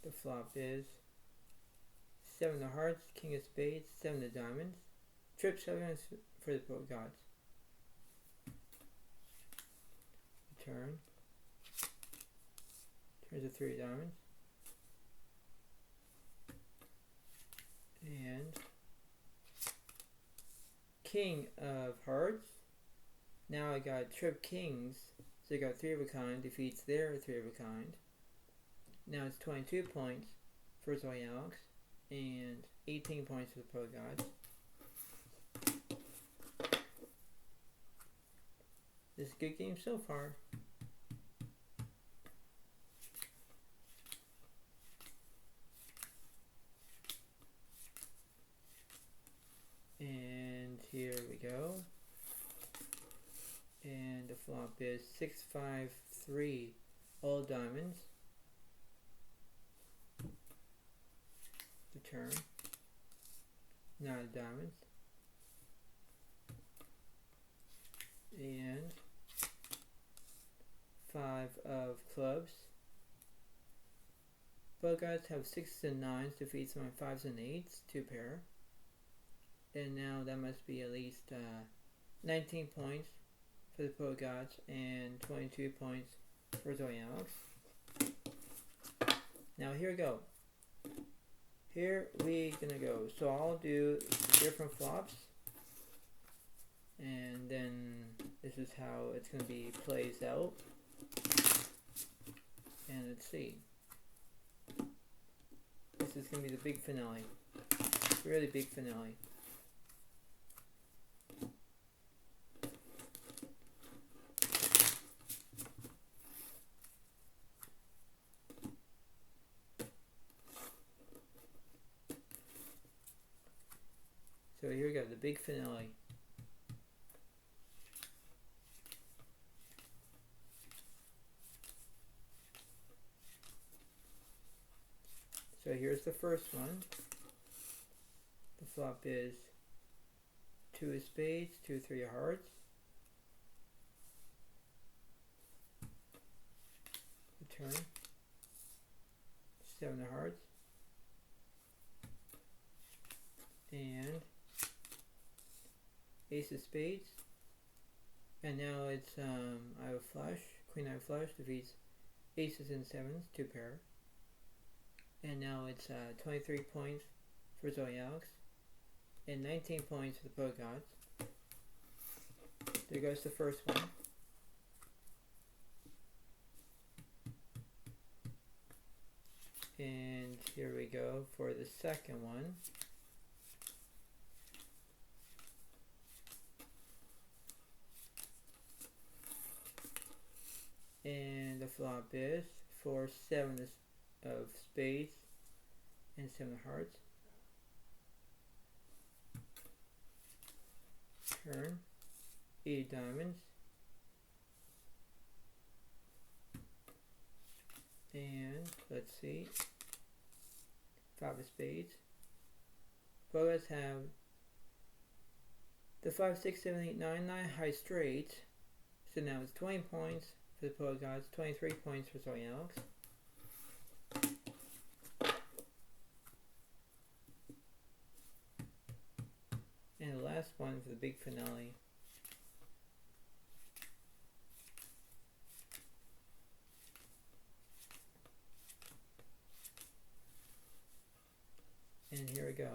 The flop is 7 of hearts, King of spades, 7 of diamonds. Trip 7 for the both gods. Turn. Turns to 3 diamonds. And King of hearts. Now I got trip kings. So I got 3 of a kind. Defeats their 3 of a kind. Now it's 22 points for Zoyanox. And 18 points for the pro gods. This is a good game so far. And here we go. And the flop is 6, 5, 3 all diamonds. Return. 9 diamonds. And 5 of clubs. Both guys have 6s and 9s, defeats my 5s and 8s, 2 pair. And now that must be at least 19 points for the Pro Gods and 22 points for Zoe Alex. Now here we go. Here we gonna go. So I'll do different flops, and then this is how it's gonna be plays out. And let's see. This is gonna be the big finale. Really big finale. So here we go, the big finale. So here's the first one. The flop is 2 of spades, 2 of 3 of hearts. Return. 7 of hearts. And ace of spades. And now it's I have a flush, queen I flush defeats aces and 7s, 2 pair. And now it's 23 points for Zoe Alex and 19 points for the Pro Gods. There goes the first one. And here we go for the second one. And the flop is for 7 of spades and 7 of hearts. Turn. 8 diamonds. And let's see. 5 of spades. Both guys have the 5, 6, 7, 8, 9, 9 high straight. So now it's 20 points for the Pro Gods, 23 points for Zoe Alex. And the last one for the big finale. And here we go.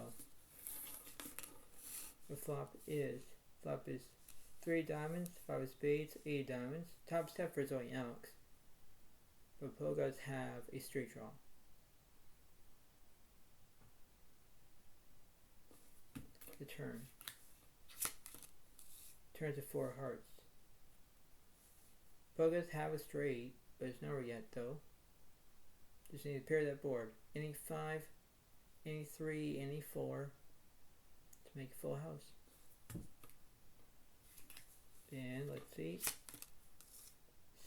The flop is 3 diamonds, 5 of spades, 8 diamonds. Top step for Zoe Alex. But Pro Gods have a straight draw. The turn. Turn to 4 hearts. Pro Gods have a straight, but it's nowhere yet though. Just need to pair that board. Any 5, any 3, any 4 to make a full house. And let's see.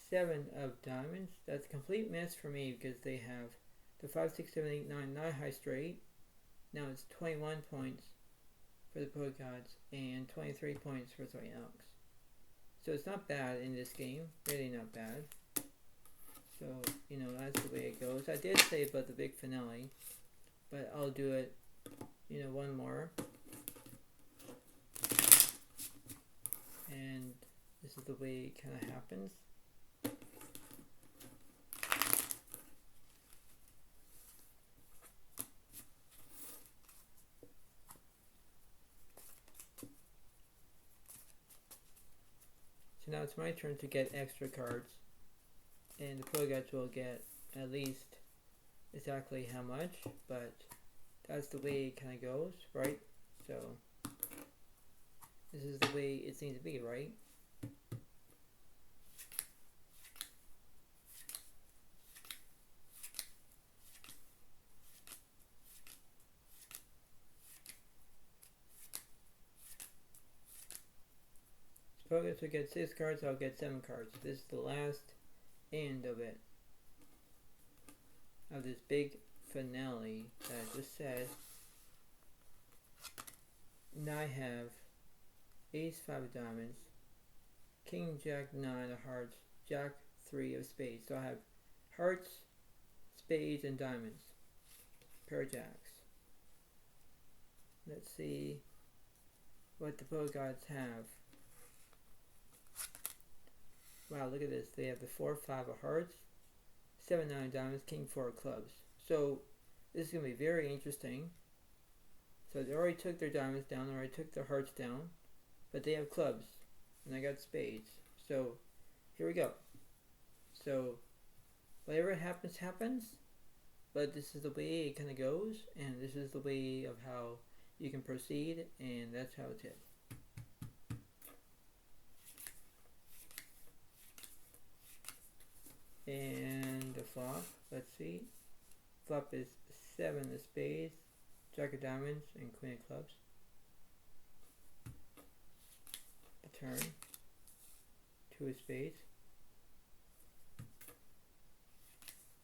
7 of diamonds. That's a complete miss for me because they have the 5, 6, 7, 8, 9, 9 high straight. Now it's 21 points for the Pro Gods and 23 points for Zoe Alex. So it's not bad in this game. Really not bad. So, you know, that's the way it goes. I did say about the big finale, but I'll do it, you know, one more. And this is the way it kind of happens. So now it's my turn to get extra cards, and the Pro Gods will get at least exactly how much, but that's the way it kind of goes, right? So this is the way it seems to be, right? Pro Gods will get 6 cards, I'll get 7 cards. This is the last end of it. of this big finale that I just said. Now I have Ace 5 of diamonds, King Jack 9 of hearts, Jack 3 of spades. So I have hearts, spades, and diamonds. Pair of jacks. Let's see what the Poet Gods have. Wow, look at this. They have the 4 5 of hearts, 7 9 of diamonds, King 4 of clubs. So this is going to be very interesting. So they already took their diamonds down, they already took their hearts down, but they have clubs, and I got spades. So here we go. So whatever happens, happens, but this is the way it kind of goes, and this is the way of how you can proceed, and that's how it is. And the flop, let's see. Flop is 7 of spades, Jack of diamonds, and Queen of clubs. The turn, 2 of spades.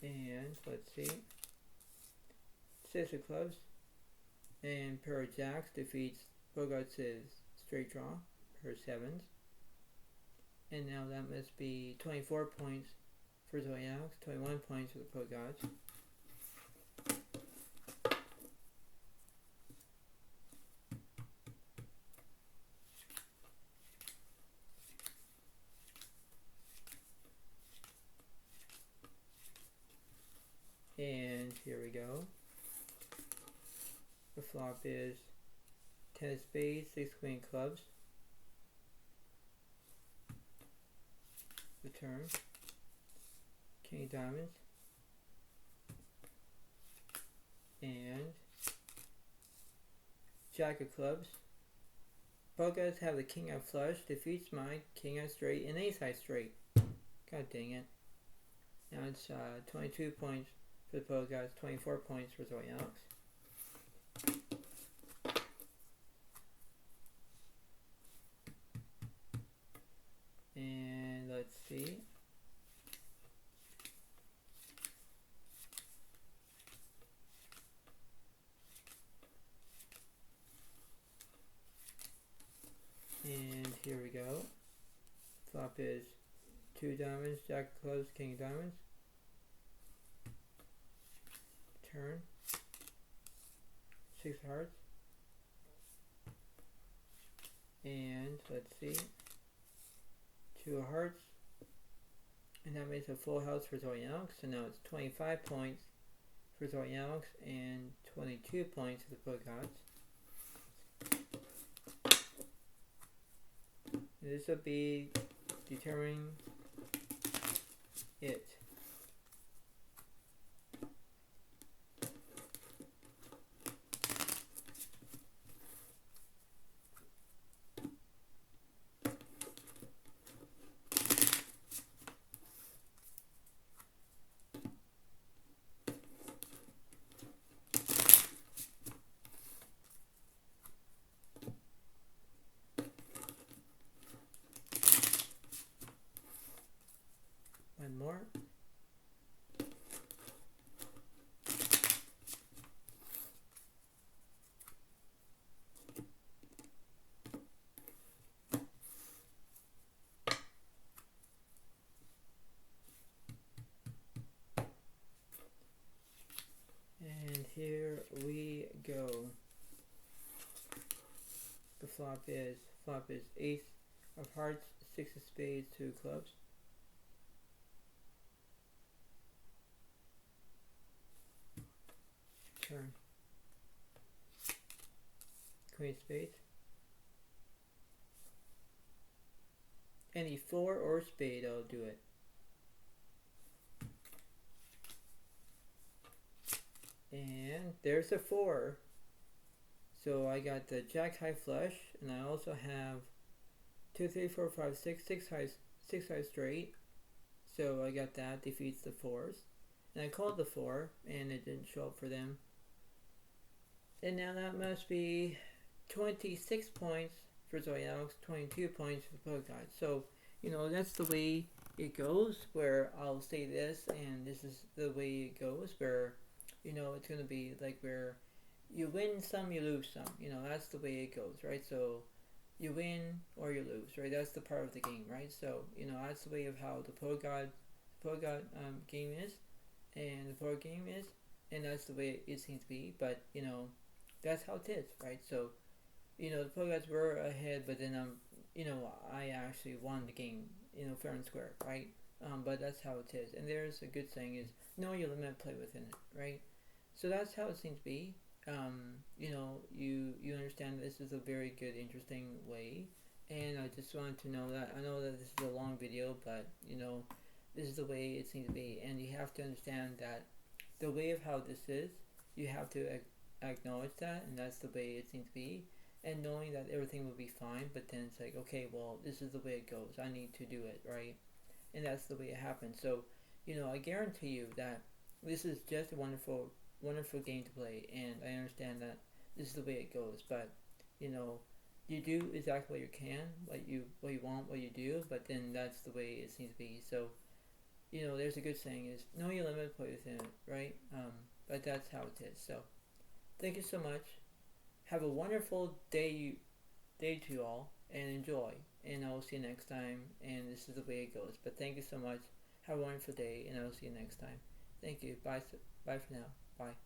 And let's see. 6 of clubs. And pair of jacks defeats Bogart's straight draw, pair of sevens. And now that must be 24 points for Zoyax, 21 points for the Bogarts. And here we go. The flop is 10 of spades, 6 queen clubs. The turn, King of diamonds, and Jack of clubs. Both guys have the King of flush, defeats my King of straight and Ace high straight. God dang it. Now it's 22 points for the Poet Gods, 24 points for Zoyax. And let's see. And here we go. Flop is 2 diamonds, Jack of clubs, King of diamonds. Turn, 6 hearts, and let's see, 2 of hearts, and that makes a full house for Zoyax. So now it's 25 points for Zoyax and 22 points for the Poet Gods. This will be determining it. One more. And here we go. The flop is Ace of hearts, 6 of spades, 2 of clubs. Turn, Queen of spades. Any 4 or spade, I'll do it. And there's a 4. So I got the Jack high flush, and I also have 2, 3, 4, 5, 6, 6 high straight. So I got that, defeats the 4s. And I called the 4, and it didn't show up for them. And now that must be 26 points for Zoyax, 22 points for the Poet Gods. So, you know, that's the way it goes, where I'll say this and this is the way it goes, where it's going to be like where you win some, you lose some. That's the way it goes, right? So you win or you lose, right? That's the part of the game, right? So that's the way of how the Pro God game is, and the pro game is, and that's the way it seems to be. But that's how it is, right? So the Pro Gods were ahead, but then I actually won the game, fair and square, right? But that's how it is. And there's a good saying is know your limit, play within it, right? So that's how it seems to be. You understand this is a very good, interesting way, and I just wanted to know that. I know that this is a long video, but this is the way it seems to be, and you have to understand that the way of how this is, you have to acknowledge that, and that's the way it seems to be, and knowing that everything will be fine. But then it's like, okay, well, this is the way it goes. I need to do it, right? And that's the way it happens. So, I guarantee you that this is just a wonderful, wonderful game to play, and I understand that this is the way it goes. But you know, you do exactly what you can, what you want, what you do. But then that's the way it seems to be. So, there's a good saying is know your limit, play within it, right? But that's how it is. So, thank you so much. Have a wonderful day to you all, and enjoy. And I will see you next time. And this is the way it goes. But thank you so much. Have a wonderful day, and I will see you next time. Thank you. Bye. Bye for now. Bye.